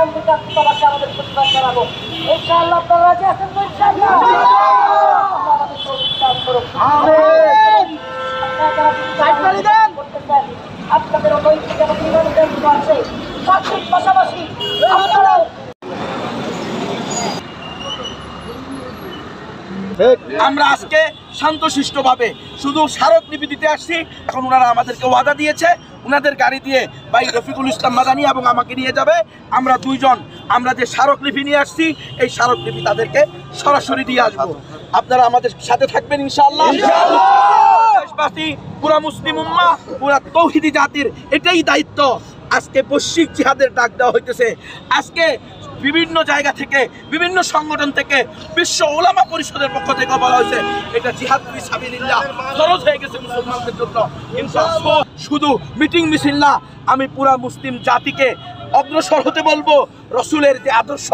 America দূতাবাসে আমাদের প্রতিবাদ জানাবো। ইনশাআল্লাহ আপনারা রাজি আছেন তো? ইনশাআল্লাহ আমাদের সহযোগিতা করুন। আপনাদের অবৈধ এবং নিবন্ধন আছে, সাক্ষীর পাশাপাশি আপনারাও আমরা আজকে শান্তশিষ্টভাবে শুধু স্মারকলিপি দিতে আসছি। এখন ওনারা আমাদেরকে ওয়াদা দিয়েছে ওনাদের গাড়ি দিয়ে ভাই রফিকুল ইসলাম মাদানি এবং আমাকে নিয়ে যাবে। আমরা দুইজন আমরা যে স্মারকলিপি নিয়ে আসছি এই স্মারকলিপি তাদেরকে সরাসরি দিয়ে আসবো। আপনারা আমাদের সাথে থাকবেন ইনশাআল্লাহ। দেশবাসী, পুরা মুসলিম উম্মাহ, পুরা তৌহিদি জাতির এটাই দায়িত্ব। আজকে বৈশ্বিক জিহাদের ডাক দেওয়া হইতেছে। আজকে বিভিন্ন জায়গা থেকে বিভিন্ন সংগঠন থেকে বিশ্ব উলামা পরিষদের পক্ষ থেকে বলা হয়েছে এটা জিহাদ ফি সাবিলিল্লাহ ফরজ হয়ে গেছে মুসলমানদের জন্য। কিন্তু শুধু মিটিং মিছিল না, আমি পুরা মুসলিম জাতিকে অগ্রসর হতে বলবো। রসুলের যে আদর্শ,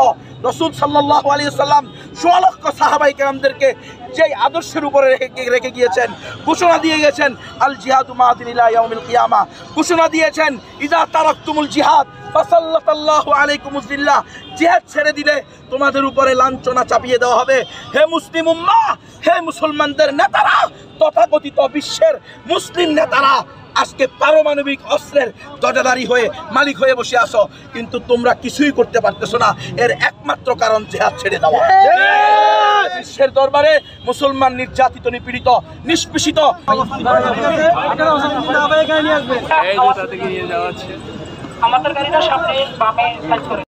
রসুল সাল্লাল্লাহু আলাইহি ওয়াসাল্লাম 16 লক্ষ সাহাবায়ে কেরামদেরকে যে আদর্শের উপরে রেখে গিয়েছেন, ঘোষণা দিয়ে গেছেন আল জিহাদু মাদিন ইলা ইয়াউমিল কিয়ামা, ঘোষণা দিয়েছেন ইযা তারাকতুমুল জিহাদ ফাসাল্লাতাল্লাহু আলাইকুমুজ জিল্লাহ, জিহাদ ছেড়ে দিলে তোমাদের উপরে লাঞ্ছনা চাপিয়ে দেওয়া হবে। হে মুসলিম উম্মাহ, হে মুসলমানদের নেতারা, তথাকথিত বিশ্বের মুসলিম নেতারা আজকে পারমাণবিক অস্ত্রের দরজাদারি হয়ে মালিক হয়ে বসে আছো, কিন্তু তোমরা কিছুই করতে পারতেছো না। এর একমাত্র কারণ জিহাদ ছেড়ে দেওয়া। বিশ্বের দরবারে মুসলমান নির্যাতিত, নিপীড়িত, নিষ্পেষিত। আমাদের গাড়িটা সামনে বামে সাইড করে